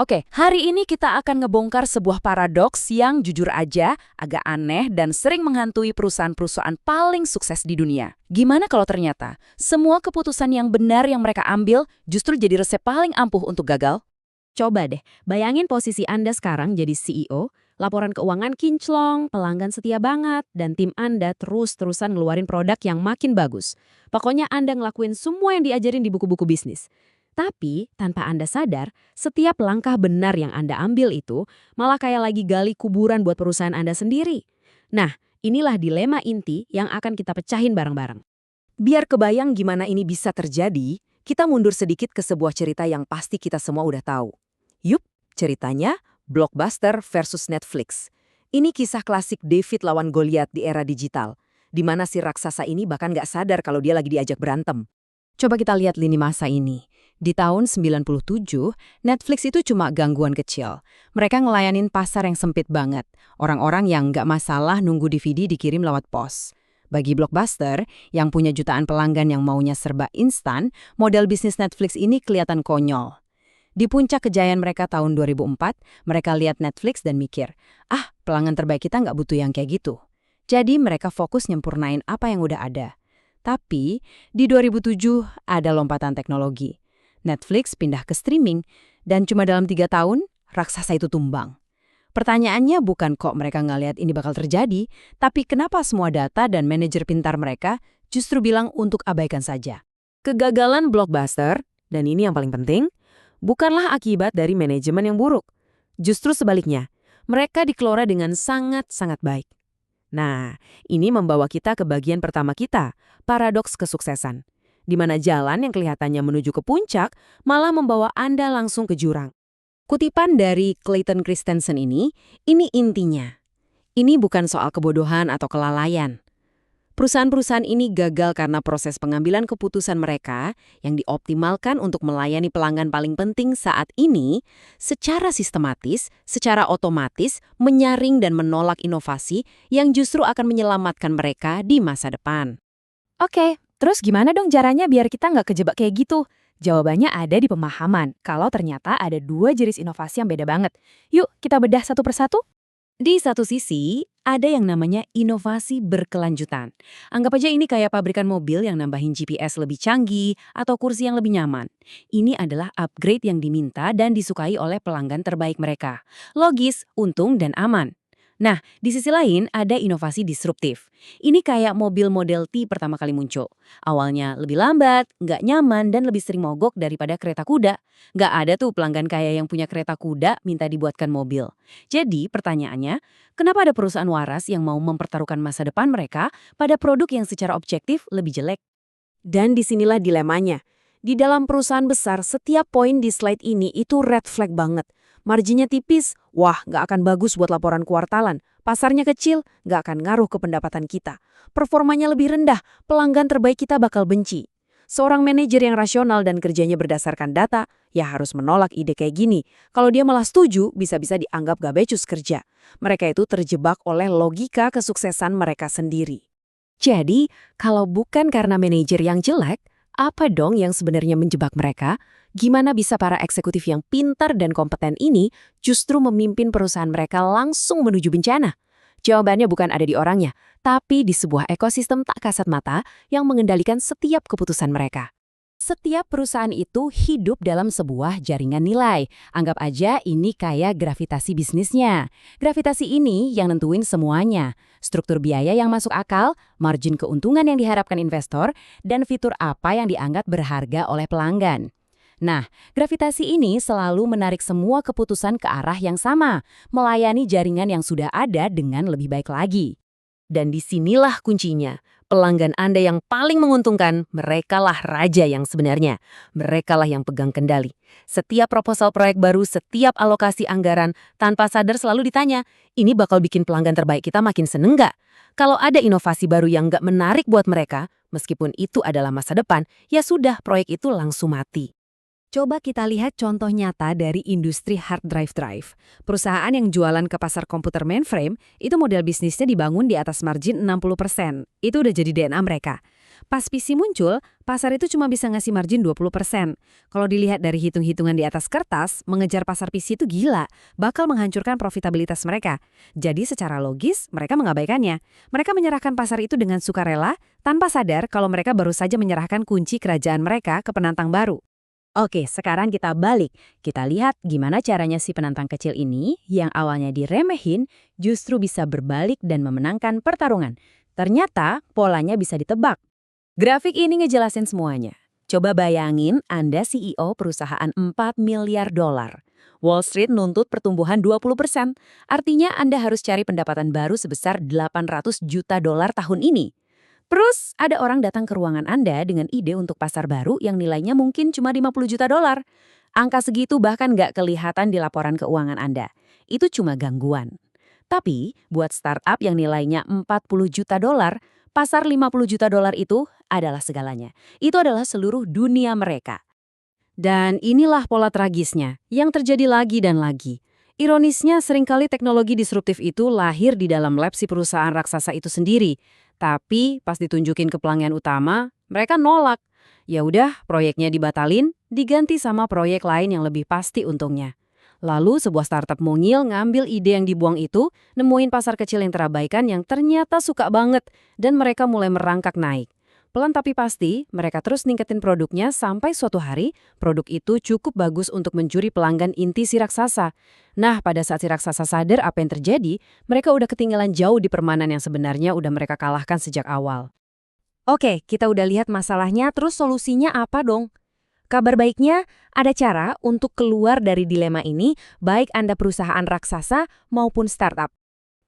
Oke, hari ini kita akan ngebongkar sebuah paradoks yang jujur aja agak aneh dan sering menghantui perusahaan-perusahaan paling sukses di dunia. Gimana kalau ternyata semua keputusan yang benar yang mereka ambil justru jadi resep paling ampuh untuk gagal? Coba deh, bayangin posisi Anda sekarang jadi CEO, laporan keuangan kinclong, pelanggan setia banget, dan tim Anda terus-terusan ngeluarin produk yang makin bagus. Pokoknya Anda ngelakuin semua yang diajarin di buku-buku bisnis. Tapi, tanpa Anda sadar, setiap langkah benar yang Anda ambil itu malah kayak lagi gali kuburan buat perusahaan Anda sendiri. Nah, inilah dilema inti yang akan kita pecahin bareng-bareng. Biar kebayang gimana ini bisa terjadi, kita mundur sedikit ke sebuah cerita yang pasti kita semua udah tahu. Yup, ceritanya Blockbuster versus Netflix. Ini kisah klasik David lawan Goliath di era digital, di mana si raksasa ini bahkan nggak sadar kalau dia lagi diajak berantem. Coba kita lihat lini masa ini. Di tahun 97, Netflix itu cuma gangguan kecil. Mereka ngelayanin pasar yang sempit banget. Orang-orang yang nggak masalah nunggu DVD dikirim lewat pos. Bagi Blockbuster, yang punya jutaan pelanggan yang maunya serba instan, model bisnis Netflix ini kelihatan konyol. Di puncak kejayaan mereka tahun 2004, mereka lihat Netflix dan mikir, pelanggan terbaik kita nggak butuh yang kayak gitu. Jadi mereka fokus nyempurnain apa yang udah ada. Tapi, di 2007 ada lompatan teknologi. Netflix pindah ke streaming, dan cuma dalam 3 tahun, raksasa itu tumbang. Pertanyaannya bukan kok mereka nggak lihat ini bakal terjadi, tapi kenapa semua data dan manajer pintar mereka justru bilang untuk abaikan saja. Kegagalan Blockbuster, dan ini yang paling penting, bukanlah akibat dari manajemen yang buruk. Justru sebaliknya, mereka dikelola dengan sangat-sangat baik. Nah, ini membawa kita ke bagian pertama kita, paradoks kesuksesan. Di mana jalan yang kelihatannya menuju ke puncak malah membawa Anda langsung ke jurang. Kutipan dari Clayton Christensen ini intinya. Ini bukan soal kebodohan atau kelalaian. Perusahaan-perusahaan ini gagal karena proses pengambilan keputusan mereka yang dioptimalkan untuk melayani pelanggan paling penting saat ini secara sistematis, secara otomatis, menyaring dan menolak inovasi yang justru akan menyelamatkan mereka di masa depan. Oke, terus gimana dong caranya biar kita nggak kejebak kayak gitu? Jawabannya ada di pemahaman, kalau ternyata ada 2 jenis inovasi yang beda banget. Yuk, kita bedah satu persatu. Di satu sisi, ada yang namanya inovasi berkelanjutan. Anggap aja ini kayak pabrikan mobil yang nambahin GPS lebih canggih atau kursi yang lebih nyaman. Ini adalah upgrade yang diminta dan disukai oleh pelanggan terbaik mereka. Logis, untung, dan aman. Nah, di sisi lain ada inovasi disruptif. Ini kayak mobil Model T pertama kali muncul. Awalnya lebih lambat, nggak nyaman, dan lebih sering mogok daripada kereta kuda. Nggak ada tuh pelanggan kaya yang punya kereta kuda minta dibuatkan mobil. Jadi pertanyaannya, kenapa ada perusahaan waras yang mau mempertaruhkan masa depan mereka pada produk yang secara objektif lebih jelek? Dan disinilah dilemanya. Di dalam perusahaan besar, setiap poin di slide ini itu red flag banget. Marginnya tipis, wah nggak akan bagus buat laporan kuartalan. Pasarnya kecil, nggak akan ngaruh ke pendapatan kita. Performanya lebih rendah, pelanggan terbaik kita bakal benci. Seorang manajer yang rasional dan kerjanya berdasarkan data, ya harus menolak ide kayak gini. Kalau dia malah setuju, bisa-bisa dianggap gak becus kerja. Mereka itu terjebak oleh logika kesuksesan mereka sendiri. Jadi, kalau bukan karena manajer yang jelek, apa dong yang sebenarnya menjebak mereka? Gimana bisa para eksekutif yang pintar dan kompeten ini justru memimpin perusahaan mereka langsung menuju bencana? Jawabannya bukan ada di orangnya, tapi di sebuah ekosistem tak kasat mata yang mengendalikan setiap keputusan mereka. Setiap perusahaan itu hidup dalam sebuah jaringan nilai. Anggap aja ini kayak gravitasi bisnisnya. Gravitasi ini yang nentuin semuanya. Struktur biaya yang masuk akal, margin keuntungan yang diharapkan investor, dan fitur apa yang dianggap berharga oleh pelanggan. Nah, gravitasi ini selalu menarik semua keputusan ke arah yang sama, melayani jaringan yang sudah ada dengan lebih baik lagi. Dan disinilah kuncinya. Pelanggan Anda yang paling menguntungkan, merekalah raja yang sebenarnya. Merekalah yang pegang kendali. Setiap proposal proyek baru, setiap alokasi anggaran, tanpa sadar selalu ditanya, ini bakal bikin pelanggan terbaik kita makin seneng nggak? Kalau ada inovasi baru yang nggak menarik buat mereka, meskipun itu adalah masa depan, ya sudah proyek itu langsung mati. Coba kita lihat contoh nyata dari industri hard drive. Perusahaan yang jualan ke pasar komputer mainframe, itu model bisnisnya dibangun di atas margin 60%. Itu udah jadi DNA mereka. Pas PC muncul, pasar itu cuma bisa ngasih margin 20%. Kalau dilihat dari hitung-hitungan di atas kertas, mengejar pasar PC itu gila, bakal menghancurkan profitabilitas mereka. Jadi secara logis, mereka mengabaikannya. Mereka menyerahkan pasar itu dengan sukarela, tanpa sadar kalau mereka baru saja menyerahkan kunci kerajaan mereka ke penantang baru. Oke, sekarang kita balik. Kita lihat gimana caranya si penantang kecil ini yang awalnya diremehin justru bisa berbalik dan memenangkan pertarungan. Ternyata polanya bisa ditebak. Grafik ini ngejelasin semuanya. Coba bayangin Anda CEO perusahaan 4 miliar dolar. Wall Street nuntut pertumbuhan 20%. Artinya Anda harus cari pendapatan baru sebesar 800 juta dolar tahun ini. Terus ada orang datang ke ruangan Anda dengan ide untuk pasar baru yang nilainya mungkin cuma 50 juta dolar. Angka segitu bahkan nggak kelihatan di laporan keuangan Anda. Itu cuma gangguan. Tapi buat startup yang nilainya 40 juta dolar, pasar 50 juta dolar itu adalah segalanya. Itu adalah seluruh dunia mereka. Dan inilah pola tragisnya yang terjadi lagi dan lagi. Ironisnya seringkali teknologi disruptif itu lahir di dalam lab si perusahaan raksasa itu sendiri. Tapi pas ditunjukin ke pelanggan utama, mereka nolak. Ya udah, proyeknya dibatalin, diganti sama proyek lain yang lebih pasti untungnya. Lalu sebuah startup mungil ngambil ide yang dibuang itu, nemuin pasar kecil yang terabaikan yang ternyata suka banget, dan mereka mulai merangkak naik. Pelan tapi pasti, mereka terus ningkatin produknya sampai suatu hari, produk itu cukup bagus untuk mencuri pelanggan inti si raksasa. Nah, pada saat si raksasa sadar apa yang terjadi, mereka udah ketinggalan jauh di permainan yang sebenarnya udah mereka kalahkan sejak awal. Oke, kita udah lihat masalahnya, terus solusinya apa dong? Kabar baiknya, ada cara untuk keluar dari dilema ini, baik Anda perusahaan raksasa maupun startup.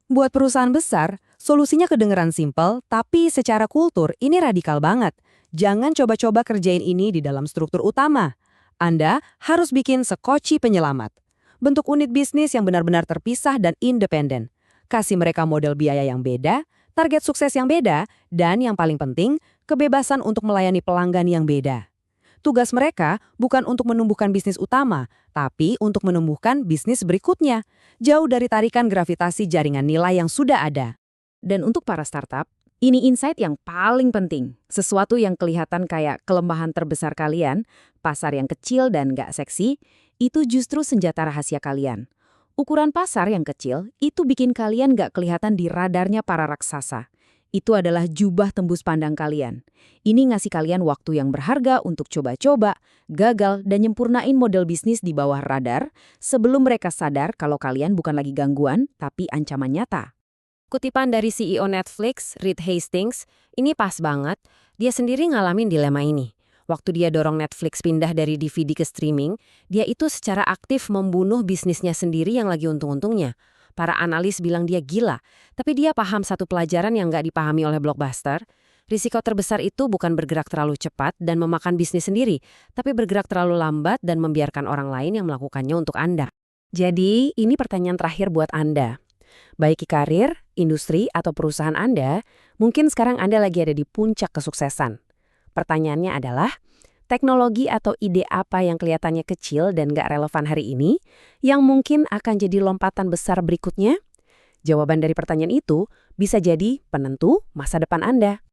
Buat perusahaan besar, solusinya kedengeran simpel, tapi secara kultur ini radikal banget. Jangan coba-coba kerjain ini di dalam struktur utama. Anda harus bikin sekoci penyelamat. Bentuk unit bisnis yang benar-benar terpisah dan independen. Kasih mereka model biaya yang beda, target sukses yang beda, dan yang paling penting, kebebasan untuk melayani pelanggan yang beda. Tugas mereka bukan untuk menumbuhkan bisnis utama, tapi untuk menumbuhkan bisnis berikutnya, jauh dari tarikan gravitasi jaringan nilai yang sudah ada. Dan untuk para startup, ini insight yang paling penting. Sesuatu yang kelihatan kayak kelemahan terbesar kalian, pasar yang kecil dan gak seksi, itu justru senjata rahasia kalian. Ukuran pasar yang kecil, itu bikin kalian gak kelihatan di radarnya para raksasa. Itu adalah jubah tembus pandang kalian. Ini ngasih kalian waktu yang berharga untuk coba-coba, gagal, dan nyempurnain model bisnis di bawah radar sebelum mereka sadar kalau kalian bukan lagi gangguan, tapi ancaman nyata. Kutipan dari CEO Netflix, Reed Hastings, ini pas banget. Dia sendiri ngalamin dilema ini. Waktu dia dorong Netflix pindah dari DVD ke streaming, dia itu secara aktif membunuh bisnisnya sendiri yang lagi untung-untungnya. Para analis bilang dia gila, tapi dia paham satu pelajaran yang nggak dipahami oleh blockbuster. Risiko terbesar itu bukan bergerak terlalu cepat dan memakan bisnis sendiri, tapi bergerak terlalu lambat dan membiarkan orang lain yang melakukannya untuk Anda. Jadi, ini pertanyaan terakhir buat Anda. Baik di karir, industri, atau perusahaan Anda, mungkin sekarang Anda lagi ada di puncak kesuksesan. Pertanyaannya adalah, teknologi atau ide apa yang kelihatannya kecil dan gak relevan hari ini, yang mungkin akan jadi lompatan besar berikutnya? Jawaban dari pertanyaan itu bisa jadi penentu masa depan Anda.